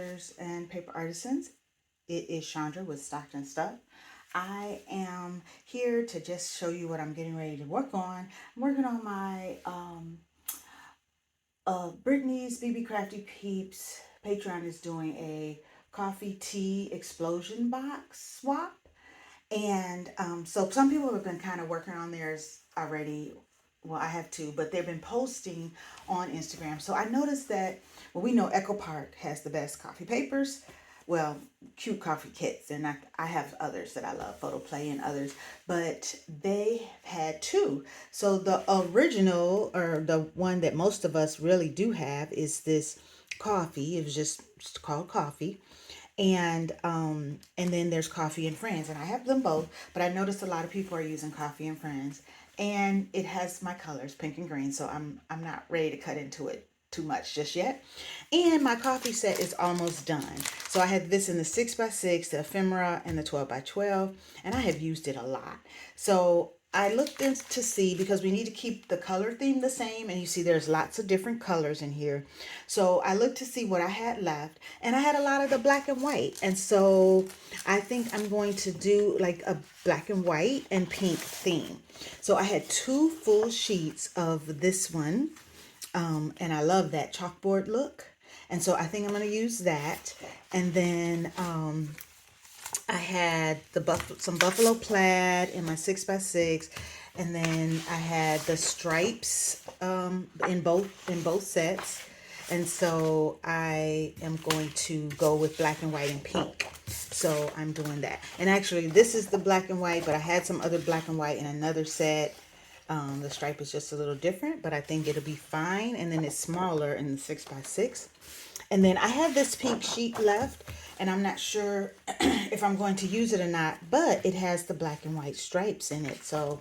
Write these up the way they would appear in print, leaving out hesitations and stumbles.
Scissors and Paper Artisans. It is Chandra with Stockton Stuff. I am here to just show you what I'm getting ready to work on. I'm working on my Brittany's BB Crafty Peeps. Patreon is doing a coffee tea explosion box swap. And so some people have been kind of working on theirs already. Well, I have two, but they've been posting on Instagram. So I noticed that, well, we know Echo Park has the best coffee papers. Well, cute coffee kits, and I have others that I love, Photo Play and others, but they had two. So the original, or the one that most of us really do have, is this coffee. It was just called coffee, and then there's Coffee and Friends, and I have them both, but I noticed a lot of people are using Coffee and Friends, and it has my colors, pink and green, so I'm not ready to cut into it too much just yet. And my coffee set is almost done. So I have this in the 6x6, the ephemera, and the 12x12, and I have used it a lot. So I looked in to see, because we need to keep the color theme the same, and you see there's lots of different colors in here. So I looked to see what I had left, and I had a lot of the black and white, and so I think I'm going to do like a black and white and pink theme. So I had two full sheets of this one, and I love that chalkboard look, and so I think I'm going to use that. And then I had some buffalo plaid in my 6x6, and then I had the stripes in both sets. And so I am going to go with black and white and pink. So I'm doing that. And actually, this is the black and white, but I had some other black and white in another set. The stripe is just a little different, but I think it'll be fine. And then it's smaller in the 6x6. And then I have this pink sheet left, and I'm not sure if I'm going to use it or not, but it has the black and white stripes in it. So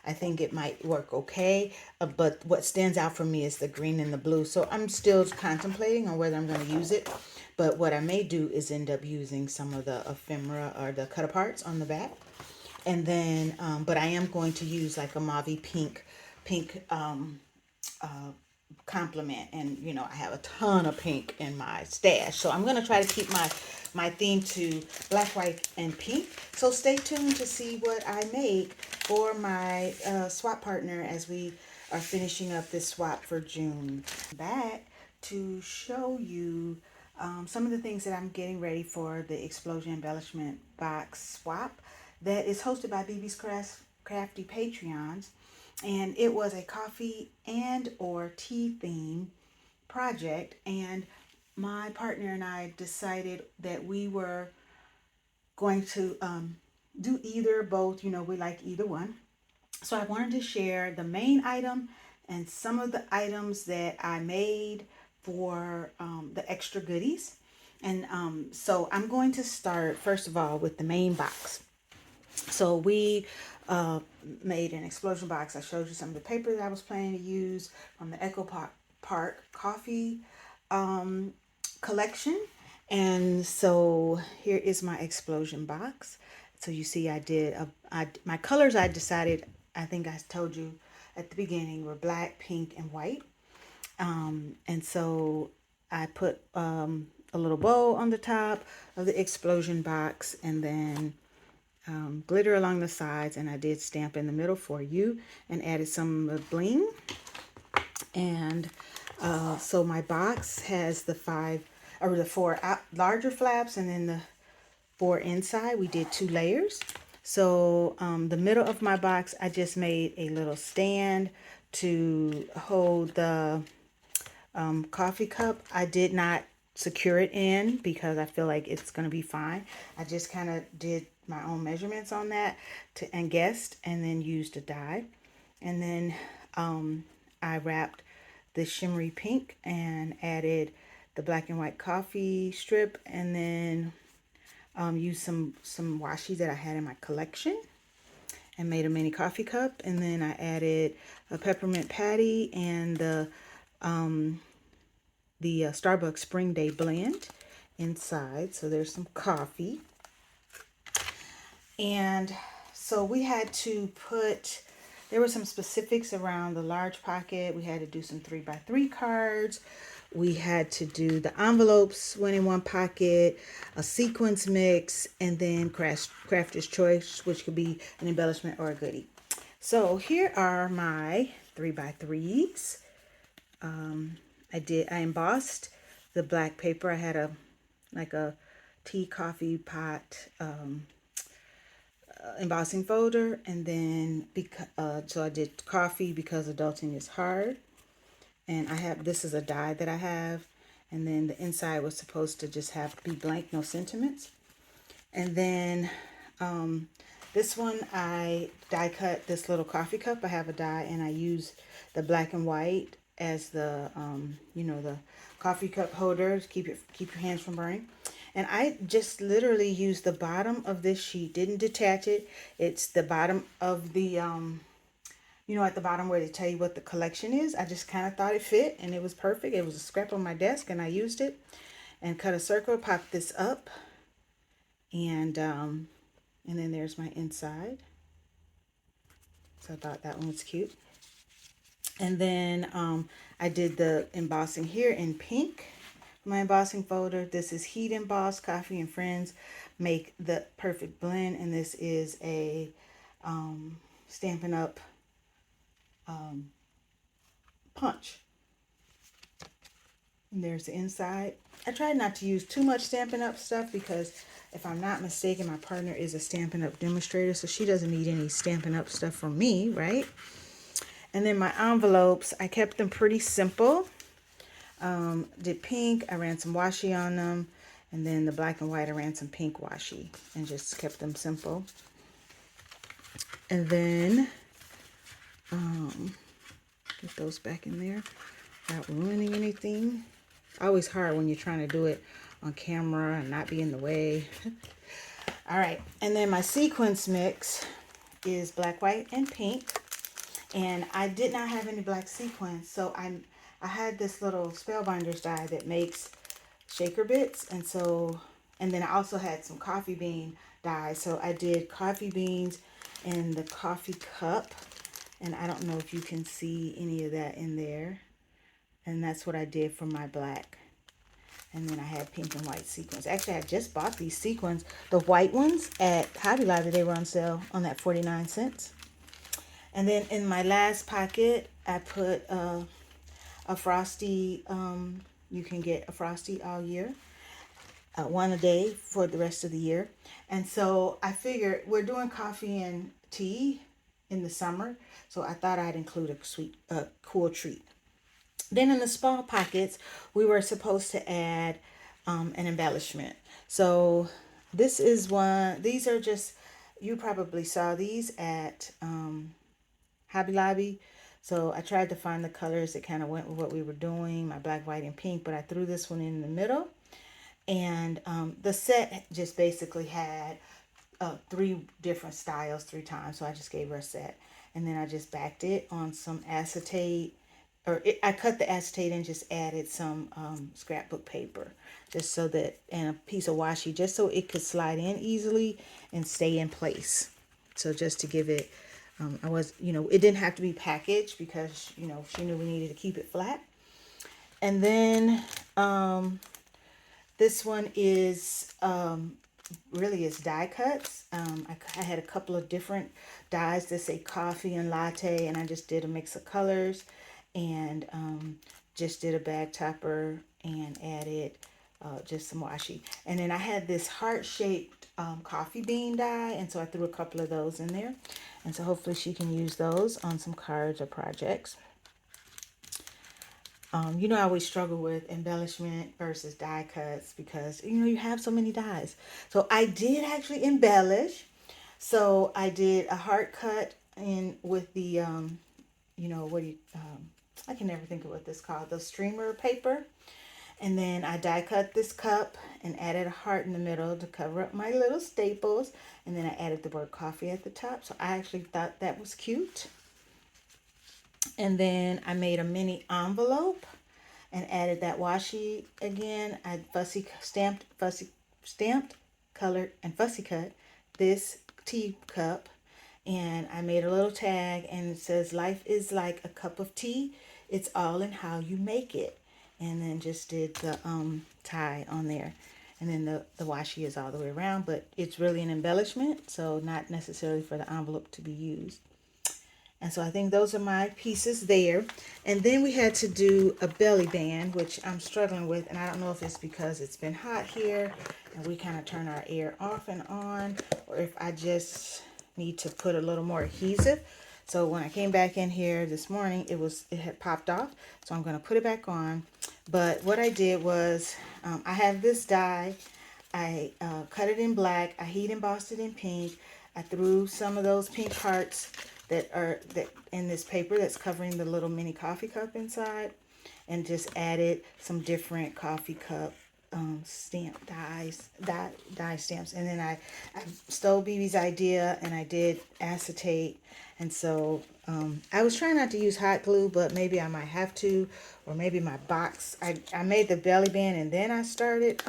I think it might work okay. But what stands out for me is the green and the blue. So I'm still contemplating on whether I'm going to use it. But what I may do is end up using some of the ephemera or the cut aparts on the back. And then, but I am going to use like a mauve pink complement, and I have a ton of pink in my stash, so I'm going to try to keep my theme to black, white, and pink. So stay tuned to see what I make for my swap partner as we are finishing up this swap for June. Back to show you some of the things that I'm getting ready for the Explosion Embellishment Box swap that is hosted by BB's Crafty Patreons. And it was a coffee and or tea theme project, and my partner and I decided that we were going to do either, both. We like either one. So I wanted to share the main item and some of the items that I made for the extra goodies. And so I'm going to start first of all with the main box. So we made an explosion box. I showed you some of the paper that I was planning to use from the Echo Park coffee collection. And so here is my explosion box. So you see my colors I decided, I think I told you at the beginning, were black, pink, and white. And so I put a little bow on the top of the explosion box, and then glitter along the sides, and I did stamp in the middle for you and added some bling. And so my box has the four larger flaps, and then the four inside. We did 2 layers. So the middle of my box, I just made a little stand to hold the coffee cup. I did not secure it in because I feel like it's going to be fine. I just kind of did my own measurements on that and guessed, and then used a die. And then I wrapped the shimmery pink and added the black and white coffee strip, and then used some washi that I had in my collection and made a mini coffee cup. And then I added a peppermint patty and the Starbucks Spring Day blend inside. So there's some coffee. And so we had to there were some specifics around the large pocket. We had to do some 3x3 cards. we had to do the envelopes went in one pocket, a sequence mix, and then crafter's choice, which could be an embellishment or a goodie. So here are my 3x3s. I embossed the black paper. I had a tea coffee pot embossing folder, and then so I did coffee because adulting is hard. And this is a die that I have, and then the inside was supposed to just be blank, no sentiments. And then this one, I die cut this little coffee cup. I have a die, and I use the black and white as the the coffee cup holder to keep your hands from burning. And I just literally used the bottom of this sheet, didn't detach it. It's the bottom of the at the bottom where they tell you what the collection is. I just kind of thought it fit, and it was perfect. It was a scrap on my desk, and I used it and cut a circle, popped this up, and then there's my inside. So I thought that one was cute. And then I did the embossing here in pink. My embossing folder. This is Heat Emboss, Coffee and Friends make the perfect blend, and this is a Stampin' Up punch. And there's the inside. I tried not to use too much Stampin' Up stuff because, if I'm not mistaken, my partner is a Stampin' Up demonstrator, so she doesn't need any Stampin' Up stuff from me, right? And then my envelopes, I kept them pretty simple. Did pink, I ran some washi on them, and then the black and white, I ran some pink washi, and just kept them simple. And then get those back in there without ruining anything. Always hard when you're trying to do it on camera and not be in the way. All right, and then my sequence mix is black, white, and pink. And I did not have any black sequins, so I had this little Spellbinders die that makes shaker bits, and then I also had some coffee bean die. So I did coffee beans in the coffee cup, and I don't know if you can see any of that in there. And that's what I did for my black. And then I had pink and white sequins. Actually, I just bought these sequins, the white ones, at Hobby Lobby. They were on sale on that 49 cents. And then in my last pocket, I put a Frosty. You can get a Frosty all year. One a day for the rest of the year. And so I figured we're doing coffee and tea in the summer, so I thought I'd include a cool treat. Then in the small pockets, we were supposed to add an embellishment. So this is one. These are just, you probably saw these at Hobby Lobby. So I tried to find the colors that kind of went with what we were doing, my black, white, and pink, but I threw this one in the middle. And the set just basically had 3 different styles 3 times. So I just gave her a set. And then I just backed it on some acetate. I cut the acetate and just added some scrapbook paper. Just so that, and a piece of washi, just so it could slide in easily and stay in place. So just to give it, it didn't have to be packaged because, she knew we needed to keep it flat. And then this one is really is die cuts. I had a couple of different dies that say coffee and latte, and I just did a mix of colors, and just did a bag topper and added just some washi. And then I had this heart-shaped coffee bean die, and so I threw a couple of those in there. And so hopefully she can use those on some cards or projects. I always struggle with embellishment versus die cuts because, you have so many dies. So I did actually embellish. So I did a heart cut in with the, I can never think of what this is called, the streamer paper. And then I die cut this cup and added a heart in the middle to cover up my little staples. And then I added the word coffee at the top. So I actually thought that was cute. And then I made a mini envelope and added that washi again. I stamped, colored, and fussy cut this tea cup. And I made a little tag, and it says, "Life is like a cup of tea. It's all in how you make it." and then just did the tie on there. And then the washi is all the way around, but it's really an embellishment, so not necessarily for the envelope to be used. And so I think those are my pieces there. And then we had to do a belly band, which I'm struggling with. And I don't know if it's because it's been hot here and we kind of turn our air off and on, or if I just need to put a little more adhesive. So when I came back in here this morning, it had popped off. So I'm going to put it back on. But what I did was I have this die. I cut it in black. I heat embossed it in pink. I threw some of those pink hearts that in this paper that's covering the little mini coffee cup inside, and just added some different coffee cup stamp die stamps. And then I stole BB's idea and I did acetate. And so I was trying not to use hot glue, but maybe I might have to, or maybe my box. I made the belly band and then I started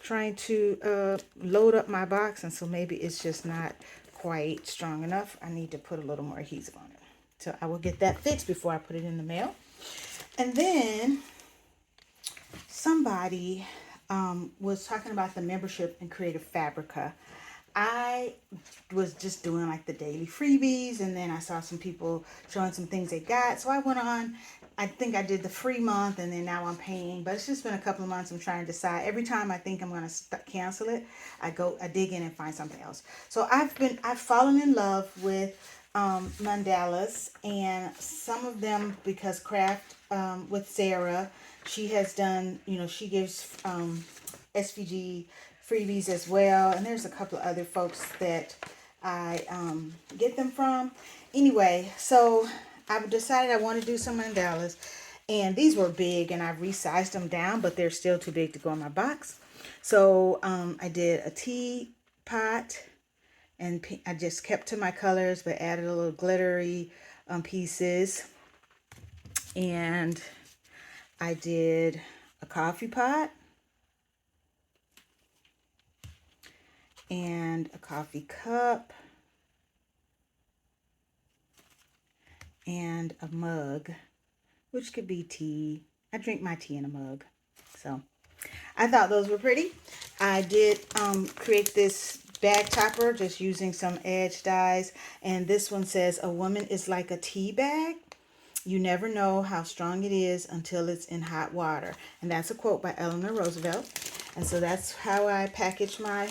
trying to load up my box, and so maybe it's just not quite strong enough. I need to put a little more adhesive on it. So I will get that fixed before I put it in the mail. And then somebody was talking about the membership in Creative Fabrica. I was just doing like the daily freebies, and then I saw some people showing some things they got. So I went on. I think I did the free month, and then now I'm paying. But it's just been a couple of months. I'm trying to decide. Every time I think I'm going to cancel it, I dig in and find something else. So I've fallen in love with mandalas, and some of them because Craft with Sarah, she has done. She gives SVG freebies as well, and there's a couple of other folks that I get them from. Anyway, so I've decided I want to do some mandalas, and these were big, and I've resized them down, but they're still too big to go in my box. So I did a teapot, and I just kept to my colors, but added a little glittery pieces, and I did a coffee pot, and a coffee cup, and a mug, which could be tea. I drink my tea in a mug. So I thought those were pretty. I did create this bag topper just using some edge dies. And this one says, "A woman is like a tea bag. You never know how strong it is until it's in hot water." And that's a quote by Eleanor Roosevelt. And so that's how I package my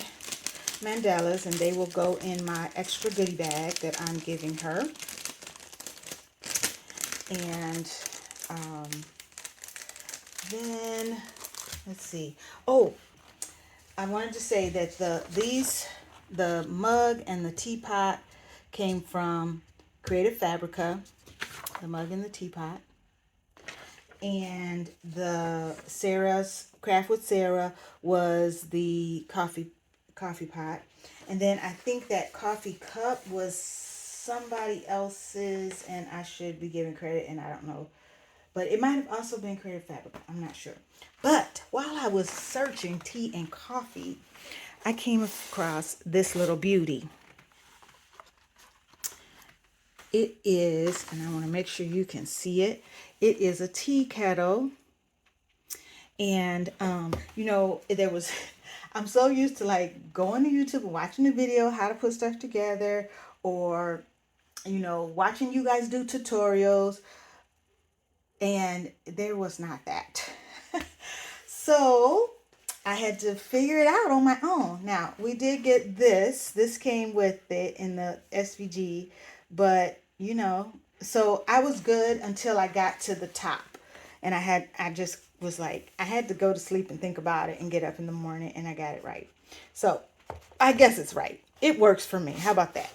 mandalas, and they will go in my extra goodie bag that I'm giving her. And then let's see. Oh, I wanted to say that the mug and the teapot came from Creative Fabrica, the mug and the teapot. And the Sarah's Craft with Sarah was the coffee pot. And then I think that coffee cup was somebody else's, and I should be giving credit, and I don't know. But it might have also been Creative Fabric. I'm not sure. But while I was searching tea and coffee, I came across this little beauty. It is, and I want to make sure you can see it. It is a tea kettle. And, there was, I'm so used to like going to YouTube and watching the video, how to put stuff together, or, watching you guys do tutorials. And there was not that. So I had to figure it out on my own. Now, we did get this. This came with it in the SVG, but so I was good until I got to the top. And I just was like, I had to go to sleep and think about it and get up in the morning, and I got it right. So I guess it's right. It works for me. How about that?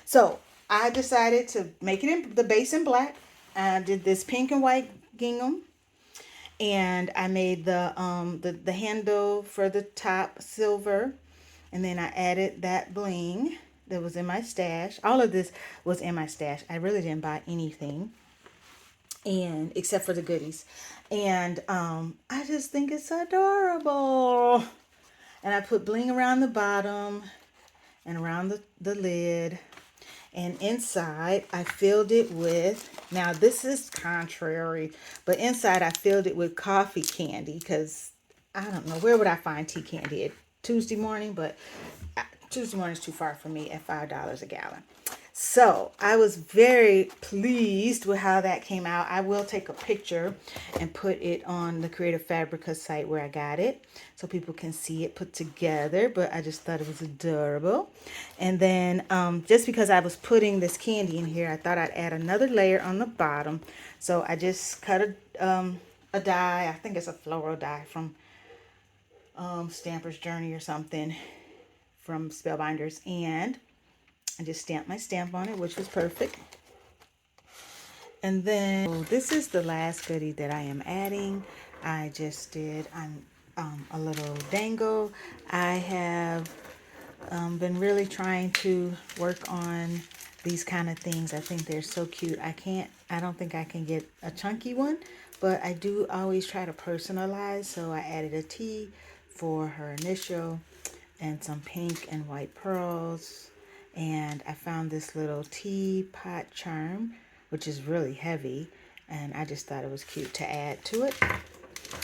So I decided to make it in the base in black. I did this pink and white gingham, and I made the handle for the top silver, and then I added that bling that was in my stash. All of this was in my stash. I really didn't buy anything, and except for the goodies. And I just think it's adorable. And I put bling around the bottom and around the lid. And inside I filled it with, now this is contrary, but inside I filled it with coffee candy because I don't know, where would I find tea candy at Tuesday morning? But Tuesday morning is too far for me at $5 a gallon. So I was very pleased with how that came out. I will take a picture and put it on the Creative Fabrica site where I got it so people can see it put together. But I just thought it was adorable. And then just because I was putting this candy in here, I thought I'd add another layer on the bottom. So I just cut a die. I think it's a floral die from Stamper's Journey or something from Spellbinders, and I just stamped my stamp on it, which was perfect. And then this is the last goodie that I am adding. I just did a little dangle. I have been really trying to work on these kind of things. I think they're so cute. I don't think I can get a chunky one, but I do always try to personalize. So I added a T for her initial and some pink and white pearls. And I found this little teapot charm, which is really heavy. And I just thought it was cute to add to it.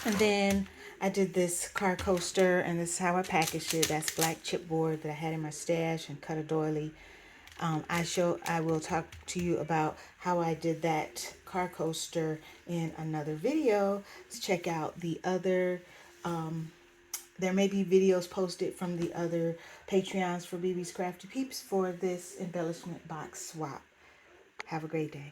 And then I did this car coaster, and this is how I packaged it. That's black chipboard that I had in my stash and cut a doily. I will talk to you about how I did that car coaster in another video. Let's check out the other, there may be videos posted from the other Patreons for BB's Crafty Peeps for this embellishment box swap. Have a great day.